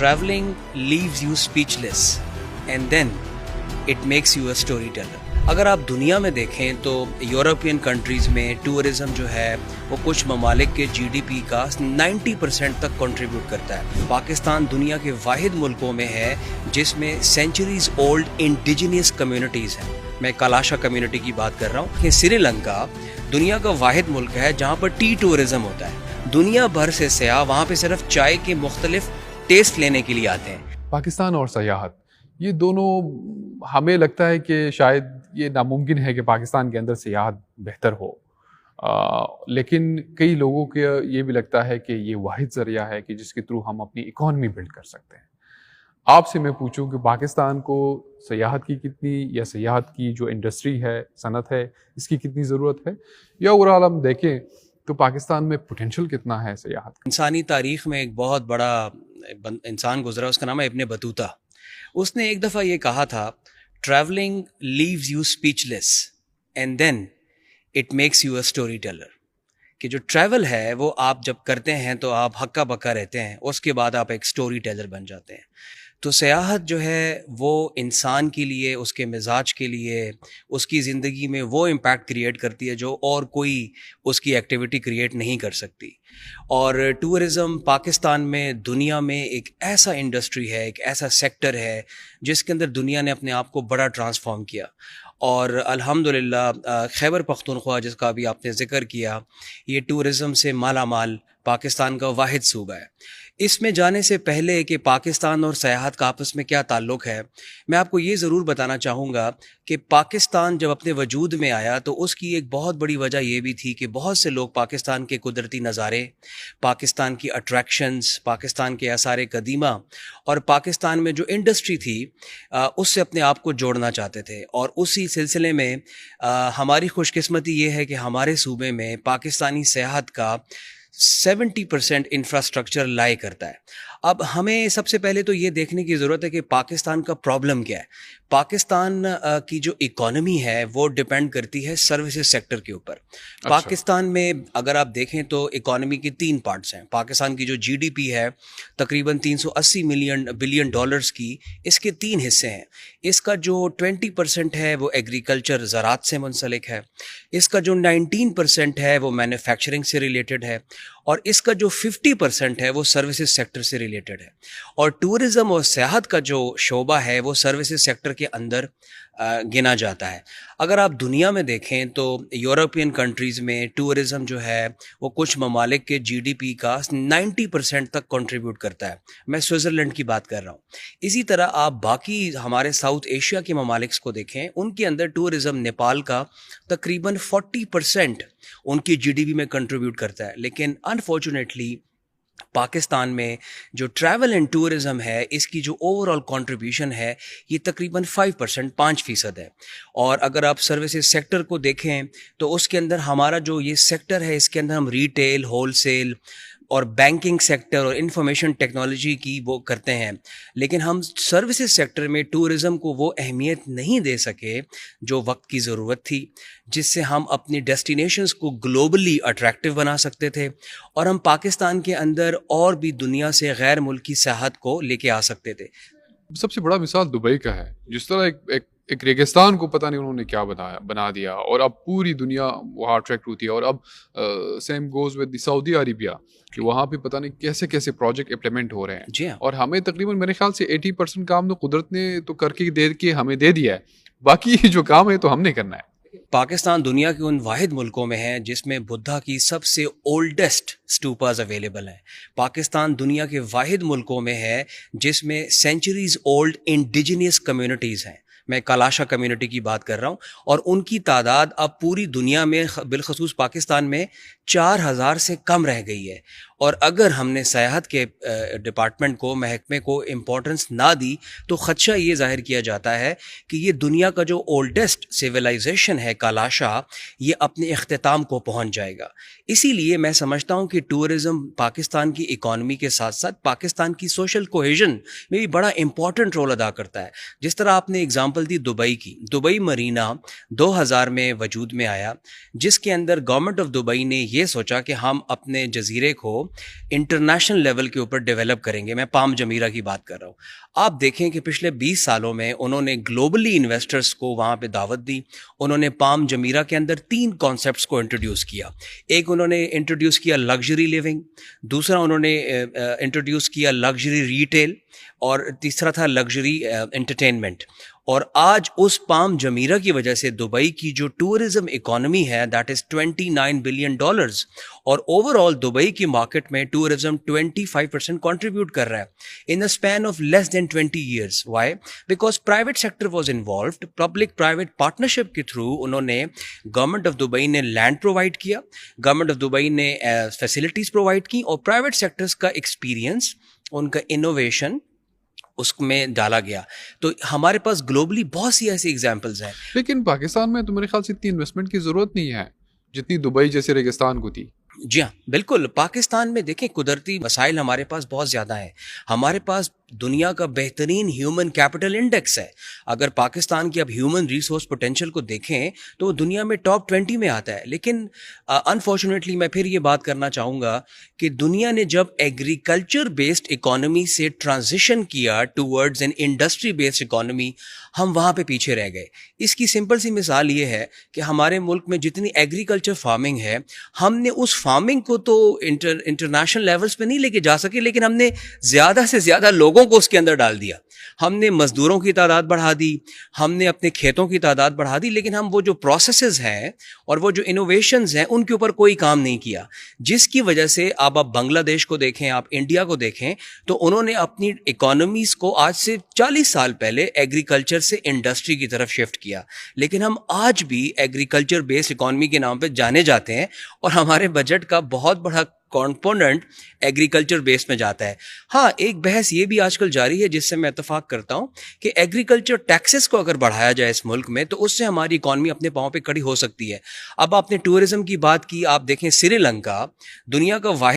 traveling leaves you speechless and then it makes you a storyteller. اگر آپ دنیا میں دیکھیں تو یورپین کنٹریز میں ٹورزم جو ہے وہ کچھ ممالک کے جی ڈی پی کا 90% تک کنٹریبیوٹ کرتا ہے. پاکستان دنیا کے واحد ملکوں میں ہے جس میں سینچریز اولڈ انڈیجینس کمیونٹیز ہیں. میں کالاشا کمیونٹی کی بات کر رہا ہوں. سری لنکا دنیا کا واحد ملک ہے جہاں پر ٹی ٹورزم ہوتا ہے. دنیا بھر سے سیاح وہاں پہ صرف چائے کے مختلف ٹیسٹ لینے کے لیے آتے ہیں. پاکستان اور سیاحت یہ دونوں ہمیں لگتا ہے کہ شاید یہ ناممکن ہے کہ پاکستان کے اندر سیاحت بہتر ہو، لیکن کئی لوگوں کے یہ بھی لگتا ہے کہ یہ واحد ذریعہ ہے کہ جس کے تھرو ہم اپنی اکانومی بلڈ کر سکتے ہیں. آپ سے میں پوچھوں کہ پاکستان کو سیاحت کی کتنی یا سیاحت کی جو انڈسٹری ہے، صنعت ہے، اس کی کتنی ضرورت ہے، یا اوورآل ہم دیکھیں تو پاکستان میں پوٹینشیل کتنا ہے سیاحت کا؟ انسانی تاریخ میں ایک بہت بڑا انسان گزرا، اس کا نام ہے ابن بطوطہ. اس نے ایک دفعہ یہ کہا تھا travelling leaves you speechless and then it makes you a story teller. کہ جو ٹریول ہے وہ آپ جب کرتے ہیں تو آپ ہکا بکا رہتے ہیں، اس کے بعد آپ ایک اسٹوری ٹیلر بن جاتے ہیں. تو سیاحت جو ہے وہ انسان کے لیے، اس کے مزاج کے لیے، اس کی زندگی میں وہ امپیکٹ کریٹ کرتی ہے جو اور کوئی اس کی ایکٹیویٹی کریٹ نہیں کر سکتی. اور ٹورزم پاکستان میں دنیا میں ایک ایسا انڈسٹری ہے، ایک ایسا سیکٹر ہے جس کے اندر دنیا نے اپنے آپ کو بڑا ٹرانسفارم کیا. اور الحمدللہ خیبر پختونخوا جس کا بھی آپ نے ذکر کیا، یہ ٹورزم سے مالا مال پاکستان کا واحد صوبہ ہے. اس میں جانے سے پہلے کہ پاکستان اور سیاحت کا آپس میں کیا تعلق ہے، میں آپ کو یہ ضرور بتانا چاہوں گا کہ پاکستان جب اپنے وجود میں آیا تو اس کی ایک بہت بڑی وجہ یہ بھی تھی کہ بہت سے لوگ پاکستان کے قدرتی نظارے، پاکستان کی اٹریکشنز، پاکستان کے آثار قدیمہ اور پاکستان میں جو انڈسٹری تھی اس سے اپنے آپ کو جوڑنا چاہتے تھے. اور اسی سلسلے میں ہماری خوش قسمتی یہ ہے کہ ہمارے صوبے میں پاکستانی سیاحت کا 70% انفراسٹرکچر لائے کرتا ہے. اب ہمیں سب سے پہلے تو یہ دیکھنے کی ضرورت ہے کہ پاکستان کا پرابلم کیا ہے. پاکستان کی جو اکانومی ہے وہ ڈپینڈ کرتی ہے سروسز سیکٹر کے اوپر. پاکستان میں اگر آپ دیکھیں تو اکانومی کے 3 پارٹس ہیں. پاکستان کی جو جی ڈی پی ہے تقریباً 380 بلین ڈالرز کی، اس کے 3 حصے ہیں. اس کا جو 20% ہے وہ ایگریکلچر زراعت سے منسلک ہے، اس کا جو 19% ہے وہ مینوفیکچرنگ سے ریلیٹڈ ہے، اور اس کا جو 50% ہے وہ سروسز سیکٹر سے ریلیٹڈ ہے. اور ٹورزم اور سیاحت کا جو شعبہ ہے وہ سروسز سیکٹر کے اندر گنا جاتا ہے. اگر آپ دنیا میں دیکھیں تو یورپین کنٹریز میں ٹورزم جو ہے وہ کچھ ممالک کے جی ڈی پی کا 90% تک کنٹریبیوٹ کرتا ہے. میں سوئٹزرلینڈ کی بات کر رہا ہوں. اسی طرح آپ باقی ہمارے ساؤتھ ایشیا کے ممالک کو دیکھیں، ان کے اندر ٹورزم نیپال کا تقریباً 40% ان کی جی ڈی پی میں کنٹریبیوٹ کرتا ہے. لیکن انفارچونیٹلی پاکستان میں جو ٹریول اینڈ ٹورزم ہے اس کی جو اوور آل کنٹریبیوشن ہے یہ تقریباً 5% ہے. اور اگر آپ سروسز سیکٹر کو دیکھیں تو اس کے اندر ہمارا جو یہ سیکٹر ہے اس کے اندر ہم ریٹیل، ہول سیل اور بینکنگ سیکٹر اور انفارمیشن ٹیکنالوجی کی وہ کرتے ہیں. لیکن ہم سروسز سیکٹر میں ٹورزم کو وہ اہمیت نہیں دے سکے جو وقت کی ضرورت تھی، جس سے ہم اپنی ڈیسٹینیشنز کو گلوبلی اٹریکٹیو بنا سکتے تھے اور ہم پاکستان کے اندر اور بھی دنیا سے غیر ملکی سیاحت کو لے کے آ سکتے تھے. سب سے بڑا مثال دبئی کا ہے، جس طرح ایک ریگستان کو پتہ نہیں انہوں نے کیا بنا دیا، اور اب پوری دنیا وہاں اٹریکٹ ہوتی ہے. اور اب سیم گوز ود سعودی عربیہ کہ وہاں پہ پتہ نہیں کیسے کیسے پروجیکٹ امپلیمنٹ ہو رہے ہیں. جی ہاں. اور ہمیں تقریباً میرے خیال سے 80% کام تو قدرت نے تو کر کے ہمیں دے دیا ہے، باقی جو کام ہے تو ہم نے کرنا ہے. پاکستان دنیا کے ان واحد ملکوں میں ہے جس میں بدھا کی سب سے اولڈسٹ اسٹوپاز اویلیبل ہیں. پاکستان دنیا کے واحد ملکوں میں ہے جس میں سینچریز اولڈ انڈیجینس کمیونٹیز ہیں. میں کالاشا کمیونٹی کی بات کر رہا ہوں، اور ان کی تعداد اب پوری دنیا میں بالخصوص پاکستان میں 4000 سے کم رہ گئی ہے. اور اگر ہم نے سیاحت کے ڈپارٹمنٹ کو، محکمے کو امپورٹنس نہ دی تو خدشہ یہ ظاہر کیا جاتا ہے کہ یہ دنیا کا جو اولڈسٹ سویلائزیشن ہے کالاشا، یہ اپنے اختتام کو پہنچ جائے گا. اسی لیے میں سمجھتا ہوں کہ ٹورزم پاکستان کی اکانومی کے ساتھ ساتھ پاکستان کی سوشل کوہیژن میں بھی بڑا امپورٹنٹ رول ادا کرتا ہے. جس طرح آپ نے اگزامپل دی دبئی کی، دبئی مرینا 2000 میں وجود میں آیا، جس کے اندر گورنمنٹ آف دبئی نے یہ سوچا کہ ہم اپنے جزیرے کو انٹرنیشنل لیول کے اوپر ڈیولپ کریں گے. میں پام جمیرہ کی بات کر رہا ہوں. آپ دیکھیں کہ پچھلے 20 سالوں میں انہوں نے گلوبلی انویسٹرز کو وہاں پہ دعوت دی. انہوں نے پام جمیرہ کے اندر 3 کانسیپٹس کو انٹروڈیوس کیا. ایک انہوں نے انٹروڈیوس کیا لگژری لیونگ, دوسرا انہوں نے انٹروڈیوس کیا لگژری ریٹیل, اور تیسرا تھا لگژری انٹرٹینمنٹ. اور آج اس پام جمیرہ کی وجہ سے دبئی کی جو ٹورزم اکانومی ہے دیٹ از $29 بلین, اور اوور آل دبئی کی مارکیٹ میں ٹورزم 25% کنٹریبیوٹ کر رہا ہے in a span of less than 20 years. Why? Because private sector was involved. Public private partnership کے تھرو انہوں نے گورنمنٹ آف دبئی نے لینڈ پرووائڈ کیا, گورنمنٹ آف دبئی نے فیسلٹیز پرووائڈ کی, اور پرائیویٹ سیکٹرز کا ایکسپیرینس, ان کا انوویشن اس میں ڈالا گیا. تو ہمارے پاس گلوبلی بہت سی ایسی ایگزامپلز ہیں. لیکن پاکستان میں تو میرے خیال سے اتنی انویسٹمنٹ کی ضرورت نہیں ہے جتنی دبئی جیسے ریگستان کو تھی. جی ہاں بالکل. پاکستان میں دیکھیں قدرتی وسائل ہمارے پاس بہت زیادہ ہیں. ہمارے پاس دنیا کا بہترین ہیومن کیپٹل انڈیکس ہے. اگر پاکستان کی اب ہیومن ریسورس پوٹینشیل کو دیکھیں تو وہ دنیا میں ٹاپ 20 میں آتا ہے. لیکن انفارچونیٹلی میں پھر یہ بات کرنا چاہوں گا کہ دنیا نے جب ایگریکلچر بیسڈ اکانومی سے ٹرانزیشن کیا towards an industry based economy, ہم وہاں پہ پیچھے رہ گئے. اس کی سمپل سی مثال یہ ہے کہ ہمارے ملک میں جتنی ایگریکلچر فارمنگ ہے, ہم نے اس فارمنگ کو تو انٹرنیشنل لیولز پہ نہیں لے کے جا سکے, لیکن ہم نے زیادہ سے زیادہ لوگوں کو اس کے اندر ڈال دیا. ہم نے مزدوروں کی تعداد بڑھا دی, ہم نے اپنے کھیتوں کی تعداد بڑھا دی, لیکن ہم وہ جو پروسیسز ہیں اور وہ جو انوویشنز ہیں ان کے اوپر کوئی کام نہیں کیا, جس کی وجہ سے آپ بنگلہ دیش کو دیکھیں, آپ انڈیا کو دیکھیں, تو انہوں نے اپنی اکانومیز کو آج سے 40 سال پہلے ایگریکلچر سے انڈسٹری کی طرف شفٹ کیا. لیکن ہم آج بھی ایگریکلچر بیسڈ اکانومی کے نام پہ جانے جاتے ہیں, اور ہمارے بجٹ کا بہت بڑا کمپوننٹ ایگریکلچر بیس میں جاتا ہے. ہاں ایک بحث یہ بھی آج کل جاری ہے جس سے میں اتفاق کرتا ہوں کہ ایگریکلچر ٹیکسز کو اگر بڑھایا جائے اس ملک میں تو اس سے ہماری اکانومی اپنے پاؤں پہ کھڑی ہو سکتی ہے. اب آپ نے ٹورزم کی بات کی, آپ دیکھیں سری لنکا دنیا کا واحد